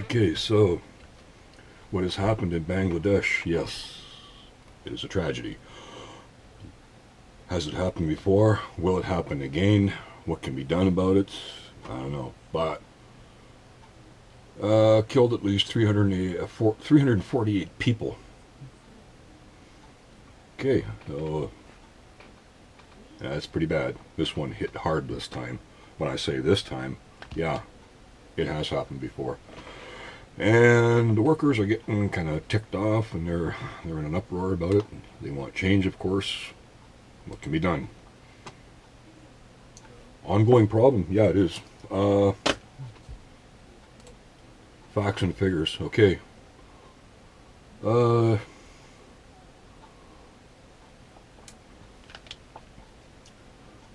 Okay, so what has happened in Bangladesh? Yes, it is a tragedy. Has it happened before? Will it happen again? What can be done about it? I don't know. But killed at least 348 people. Okay, so that's pretty bad. This one hit hard this time. When I say this time, yeah, it has happened before. And the workers are getting kind of ticked off, and they're in an uproar about it. They want change, of course. What can be done? Ongoing problem? Yeah, it is. Facts and figures. Okay. Uh,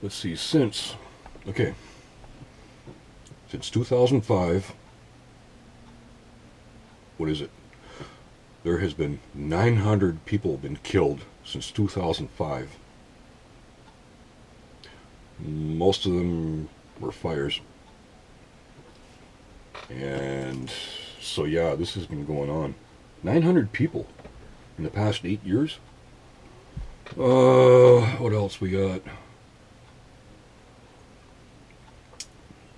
let's see. Since 2005, what is it? There has been 900 people been killed since 2005. Most of them were fires. And so, yeah, this has been going on. 900 people in the past 8 years. What else we got?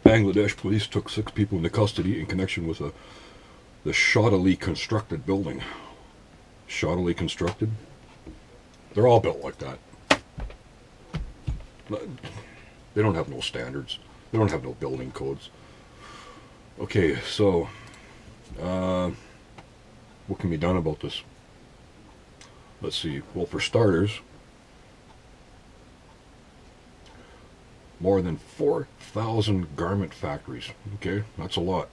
Bangladesh police took 6 people into custody in connection with the shoddily constructed building. Shoddily constructed? They're all built like that. They don't have no standards. They don't have no building codes. Okay, so what can be done about this? Let's see. Well, for starters, more than 4,000 garment factories. Okay, that's a lot.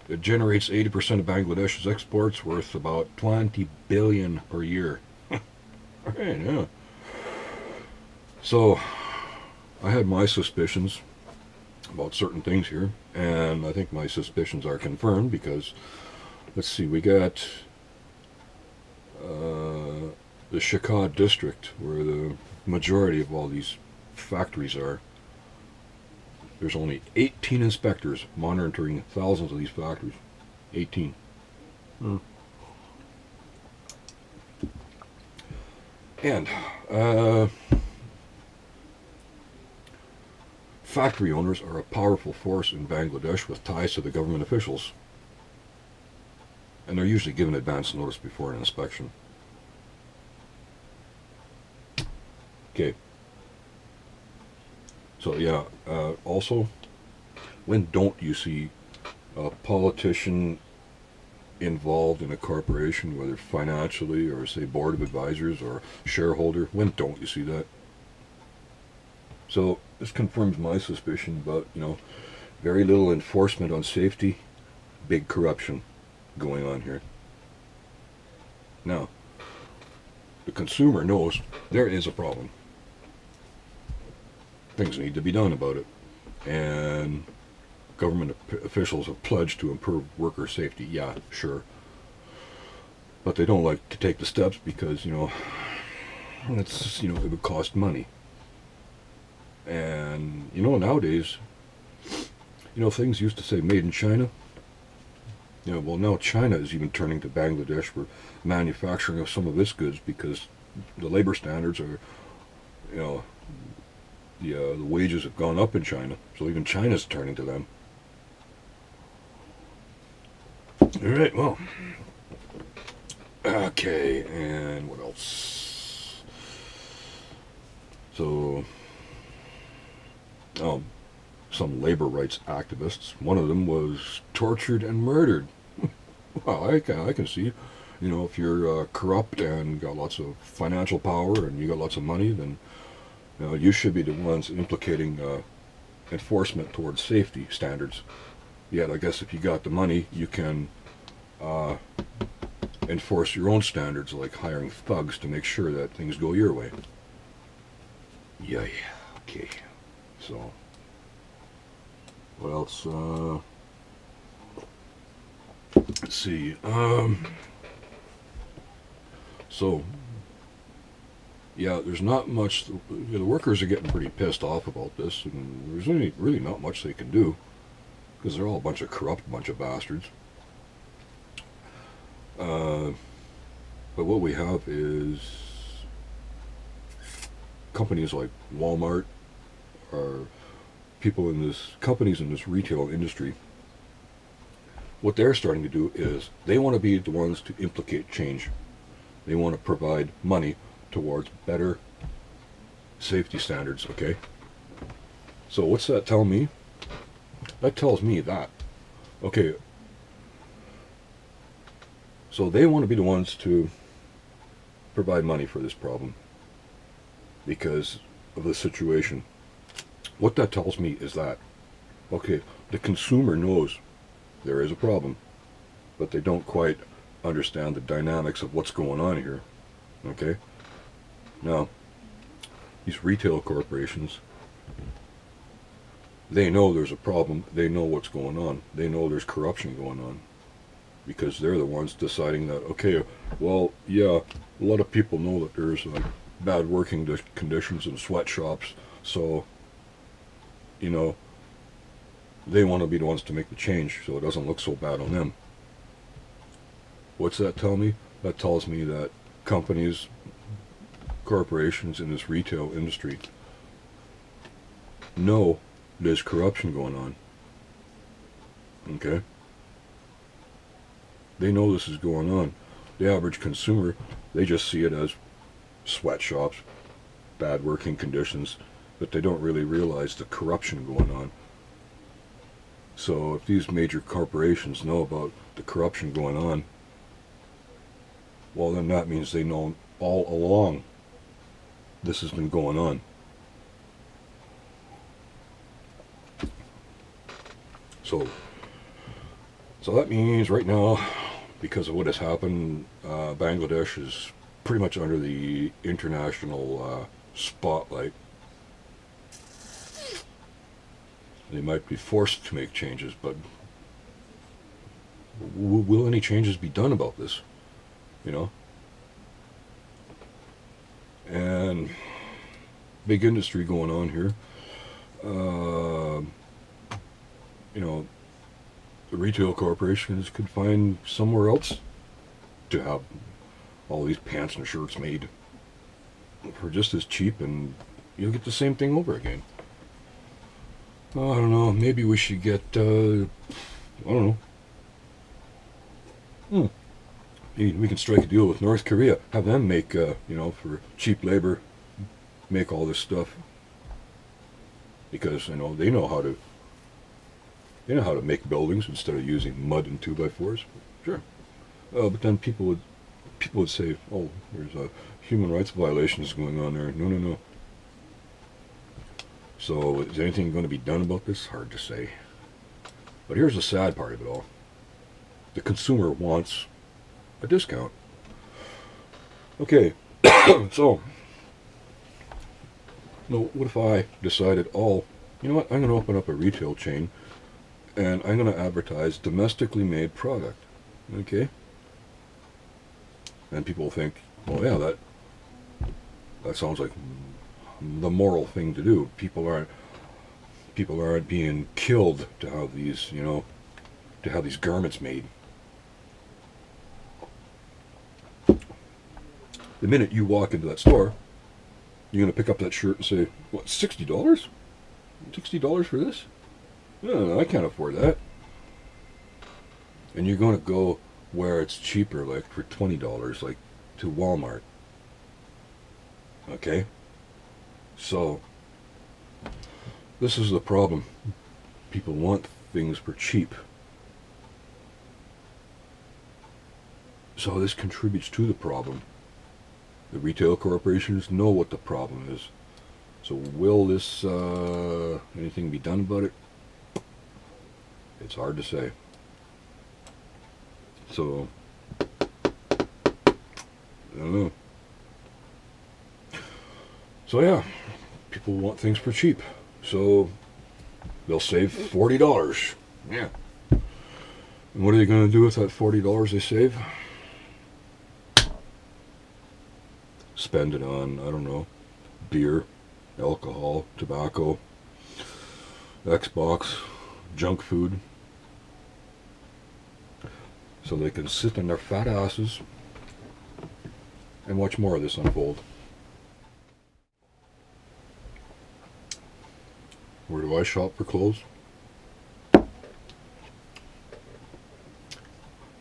It generates 80% of Bangladesh's exports, worth about 20 billion per year. Right, yeah. So, I had my suspicions about certain things here, and I think my suspicions are confirmed because, let's see, we got the Shikha district, where the majority of all these factories are. There's only 18 inspectors monitoring thousands of these factories. 18. Hmm. And factory owners are a powerful force in Bangladesh with ties to the government officials. And they're usually given advance notice before an inspection. Okay. So yeah, also, when don't you see a politician involved in a corporation, whether financially or say board of advisors or shareholder? When don't you see that? So this confirms my suspicion about, very little enforcement on safety, big corruption going on here. Now, the consumer knows there is a problem. Things need to be done about it. And government officials have pledged to improve worker safety. Yeah, sure. But they don't like to take the steps because, it's, it would cost money. And, nowadays, things used to say made in China. Well, now China is even turning to Bangladesh for manufacturing of some of its goods because the labor standards are, the wages have gone up in China, so even China's turning to them. All right, well, okay, and what else? So, some labor rights activists. One of them was tortured and murdered. Well, I can see, if you're corrupt and got lots of financial power and you got lots of money, then you should be the ones implicating enforcement towards safety standards. Yet, I guess if you got the money, you can enforce your own standards, like hiring thugs to make sure that things go your way. Yeah, okay. So, what else? Let's see. So, yeah, there's not much. The workers are getting pretty pissed off about this, and there's really not much they can do because they're all a bunch of corrupt bunch of bastards. Uh, but what we have is companies like Walmart, or people in this companies in this retail industry. What they're starting to do is they want to be the ones to implicate change. They want to provide money towards better safety standards, okay? So what's that tell me? That tells me that, okay, so they want to be the ones to provide money for this problem because of the situation. What that tells me is that, okay, the consumer knows there is a problem, but they don't quite understand the dynamics of what's going on here, okay? Now, these retail corporations, they know there's a problem, they know what's going on, they know there's corruption going on, because they're the ones deciding that, okay, well, yeah, a lot of people know that there's bad working conditions in sweatshops, so, you know, they want to be the ones to make the change so it doesn't look so bad on them. What's that tell me? That tells me that companies, corporations in this retail industry know there's corruption going on. Okay? They know this is going on. The average consumer, they just see it as sweatshops, bad working conditions, but they don't really realize the corruption going on. So if these major corporations know about the corruption going on, well, then that means they know all along this has been going on. So that means right now, because of what has happened, Bangladesh is pretty much under the international spotlight. They might be forced to make changes, but will any changes be done about this? You know? And big industry going on here. You know, the retail corporations could find somewhere else to have all these pants and shirts made for just as cheap, and you'll get the same thing over again. Oh, I don't know, maybe we should get, I don't know, we can strike a deal with North Korea, have them make, you know, for cheap labor, make all this stuff, because, you know, they know how to make buildings instead of using mud and 2x4s. Sure. But then people would say, oh, there's a human rights violations going on there. No, no, no. So is anything going to be done about this? Hard to say. But here's the sad part of it all. The consumer wants a discount. Okay, so, no, what if I decided, oh, you know what, I'm going to open up a retail chain and I'm going to advertise domestically made product, okay? And people think, oh yeah, that sounds like the moral thing to do. People aren't being killed to have these, you know, to have these garments made. The minute you walk into that store, you're going to pick up that shirt and say, what, $60? $60 for this? No, I can't afford that. And you're going to go where it's cheaper, like for $20, like to Walmart. Okay? So, this is the problem. People want things for cheap. So this contributes to the problem. The retail corporations know what the problem is. So will this, anything be done about it? It's hard to say. So, I don't know. So yeah, people want things for cheap. So they'll save $40. Yeah. And what are they going to do with that $40 they save? Spend it on, I don't know, beer, alcohol, tobacco, Xbox, junk food. so they can sit on their fat asses and watch more of this unfold. Where do I shop for clothes?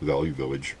Value Village.